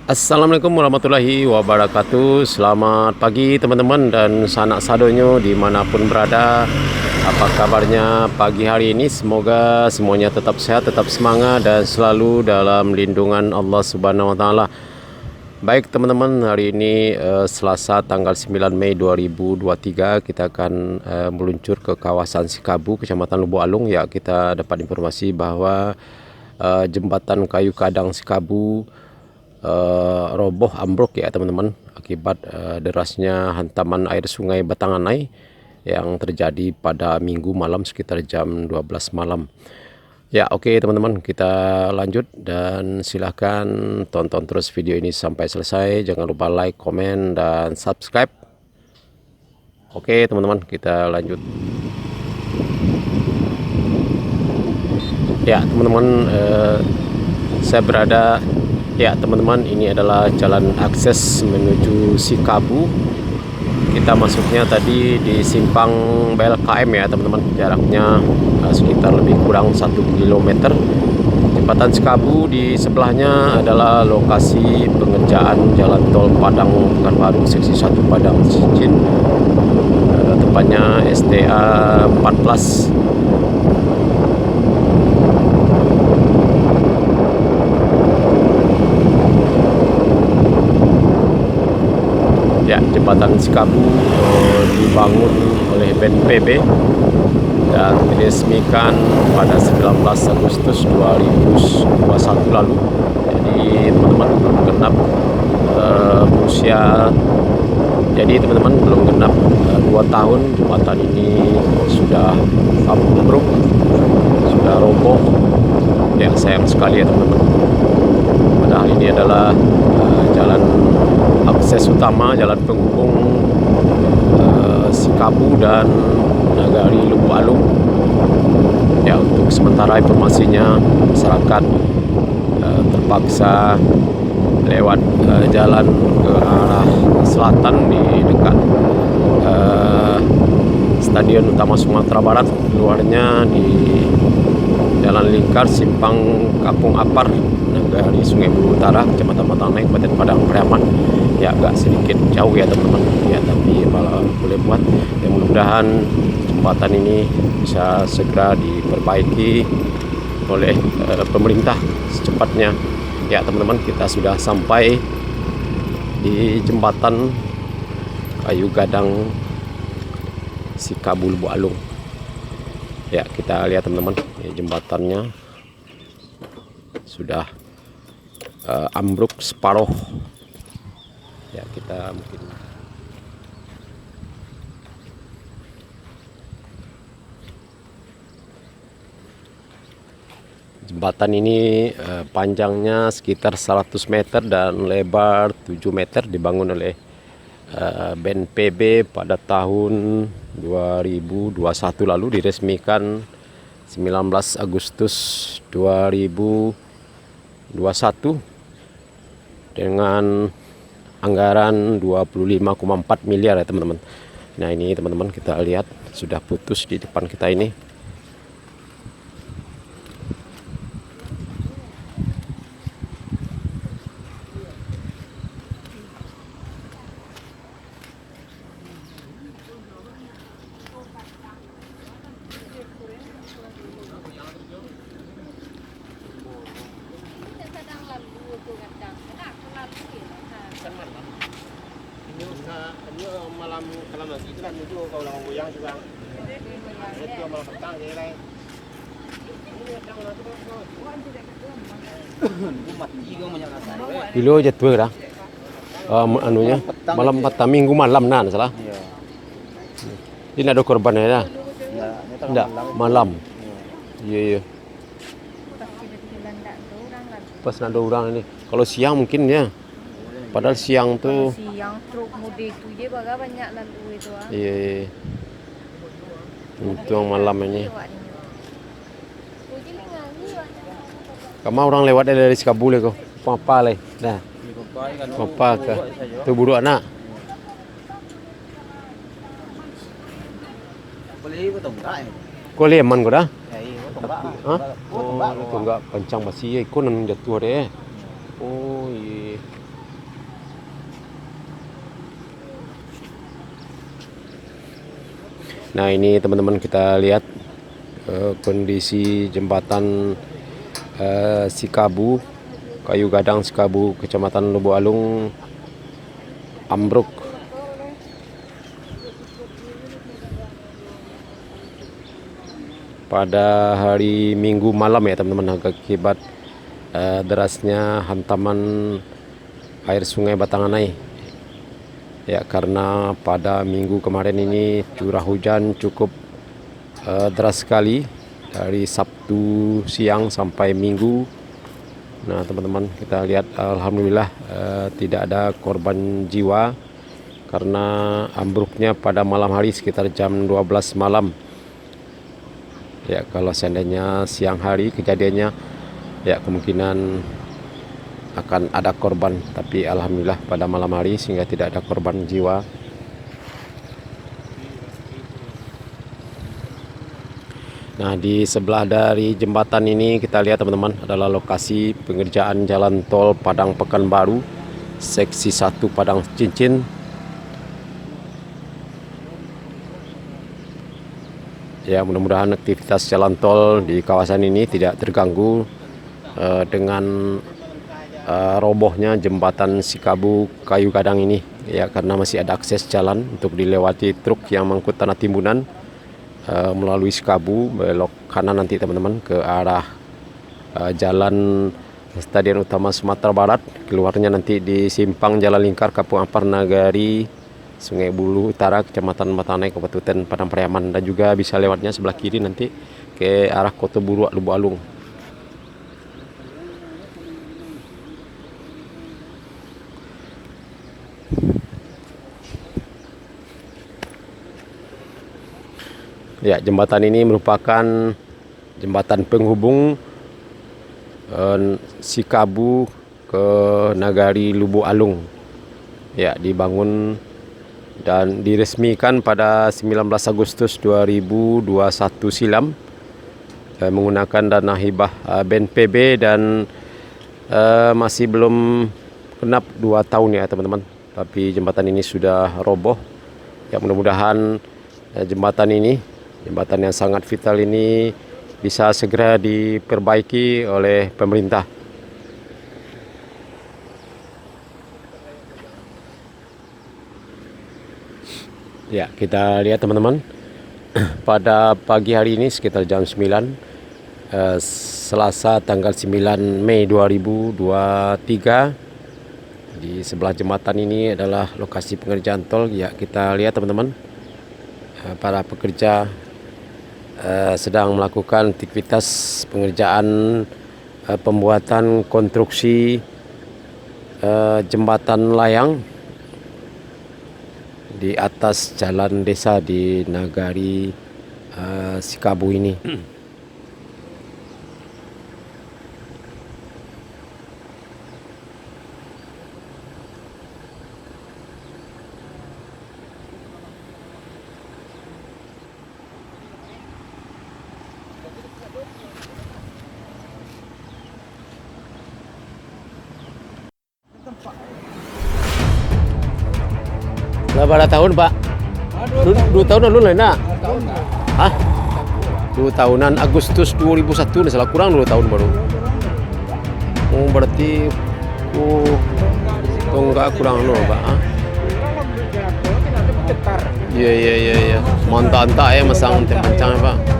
Assalamualaikum warahmatullahi wabarakatuh. Selamat pagi teman-teman dan sanak sadonyo dimanapun berada. Apa kabarnya pagi hari ini? Semoga semuanya tetap sehat, tetap semangat dan selalu dalam lindungan Allah Subhanahu wa taala. Baik teman-teman, hari ini Selasa tanggal 9 Mei 2023 kita akan meluncur ke kawasan Sikabu, Kecamatan Lubuk Alung. Ya, kita dapat informasi bahwa jembatan kayu kadang Sikabu roboh ambruk ya teman-teman, akibat derasnya hantaman air sungai Batanganai yang terjadi pada Minggu malam sekitar jam 12 malam. Ya, oke teman-teman, kita lanjut dan silahkan tonton terus video ini sampai selesai. Jangan lupa like, komen, dan subscribe. Oke teman-teman, kita lanjut. Ya teman-teman, saya berada. Ya teman-teman, ini adalah jalan akses menuju Sikabu. Kita masuknya tadi di simpang BLKM ya teman-teman. Jaraknya sekitar lebih kurang 1 km. Jembatan Sikabu, di sebelahnya adalah lokasi pengerjaan jalan tol Padang Pekanbaru seksi 1 Padang Cincin. Tepatnya STA 14. Ya, jembatan Sikabu dibangun oleh BNPB dan diresmikan pada 19 Agustus 2021 lalu. Jadi teman-teman belum genap usia. Jadi teman-teman belum genap 2 tahun jembatan ini sudah ambruk, sudah roboh. Ya, sayang sekali ya teman-teman. Padahal ini adalah jalan akses utama, jalan penghubung Sikabu dan Nagari Lubuk Alung. Ya, untuk sementara informasinya, masyarakat terpaksa lewat jalan ke arah selatan di dekat Stadion Utama Sumatera Barat, keluarnya di Jalan Lingkar Simpang Kampung Apar, Nagari Sungai Bulu Utara, Kecamatan Batanganai, Kabupaten Padang Pariaman. Ya, agak sedikit jauh ya teman-teman. Ya, tapi malah boleh buat. Ya, mudah-mudahan jembatan ini bisa segera diperbaiki oleh pemerintah secepatnya. Ya teman-teman, kita sudah sampai di jembatan kayu gadang Sikabu Lubuk Alung. Ya, kita lihat teman-teman, jembatannya sudah ambruk separuh. Ya, kita mungkin jembatan ini panjangnya sekitar 100 meter dan lebar 7 meter, dibangun oleh BNPB pada tahun 2021 lalu, diresmikan 19 Agustus 2021 dengan anggaran 25,4 miliar ya teman-teman. Nah, ini teman-teman, kita lihat sudah putus di depan kita ini. Malam kalau masih itu kan itu kalau orang goyang juga itu malam petang jadi lain kilo jatuh dah anunya malam petang minggu malam nah salah ini ada korbannya ya enggak malam iya pas ada orang ini kalau siang mungkin ya. Padahal siang tuh siang truk mudik tuh dia banyak lalu itu ah. Iya. Itu yang malam ini. Kamu orang lewat dari Sikabu le kok. Apa le? Dah. Apa ke? Tu buruk anak. Kau lihat man kau dah? Hah? Oh, tunggak pancang masih ikut nang jatuh deh. Oh, iya. Nah ini teman-teman kita lihat kondisi jembatan Sikabu, Kayu Gadang Sikabu, Kecamatan Lubuk Alung ambruk. Pada hari Minggu malam ya teman-teman, akibat derasnya hantaman air sungai Batanganai. Ya, karena pada minggu kemarin ini curah hujan cukup deras sekali dari Sabtu siang sampai Minggu. Nah teman-teman, kita lihat alhamdulillah tidak ada korban jiwa karena ambruknya pada malam hari sekitar jam 12 malam. Ya, kalau seandainya siang hari kejadiannya, ya kemungkinan akan ada korban, tapi alhamdulillah pada malam hari sehingga tidak ada korban jiwa. Nah di sebelah dari jembatan ini kita lihat teman-teman adalah lokasi pengerjaan jalan tol Padang Pekanbaru seksi 1 Padang Cincin. Ya, mudah-mudahan aktivitas jalan tol di kawasan ini tidak terganggu dengan robohnya jembatan Sikabu Kayu Gadang ini, ya, karena masih ada akses jalan untuk dilewati truk yang mengangkut tanah timbunan melalui Sikabu, belok kanan nanti teman-teman ke arah jalan Stadion Utama Sumatera Barat, keluarnya nanti di simpang Jalan Lingkar Kampung Ampar Nagari Sungai Bulu Utara, Kecamatan Batanganai, Kabupaten Padang Pariaman, dan juga bisa lewatnya sebelah kiri nanti ke arah Kota Buruak Lubuk Alung. Ya, jembatan ini merupakan jembatan penghubung Sikabu ke Nagari Lubuk Alung. Ya, dibangun dan diresmikan pada 19 Agustus 2021 silam menggunakan dana hibah BNPB dan masih belum genap 2 tahun ya teman-teman, tapi jembatan ini sudah roboh. Ya, mudah-mudahan jembatan yang sangat vital ini bisa segera diperbaiki oleh pemerintah. Ya, kita lihat teman-teman, pada pagi hari ini sekitar jam 9 Selasa tanggal 9 Mei 2023, di sebelah jembatan ini adalah lokasi pengerjaan tol. Ya, kita lihat teman-teman, para pekerja sedang melakukan aktivitas pengerjaan pembuatan konstruksi jembatan layang di atas jalan desa di Nagari Sikabu ini. Berapa tahun Pak? 2 tahun lalu lah nak? Hah? 2 tahunan, Agustus 2001 nih, salah kurang 2 tahun baru. Oh berarti enggak kurang loh Pak. Iya. Mantap ya masang pancang Pak.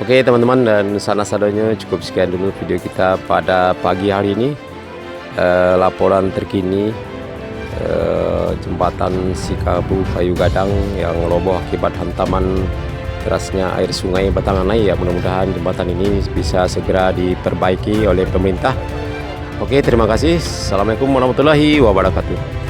Oke teman-teman dan sanak saudanya, cukup sekian dulu video kita pada pagi hari ini. Laporan terkini jembatan Sikabu Kayu Gadang yang roboh akibat hantaman derasnya air sungai Batanganai. Ya, mudah-mudahan jembatan ini bisa segera diperbaiki oleh pemerintah Oke, terima kasih. Assalamualaikum warahmatullahi wabarakatuh.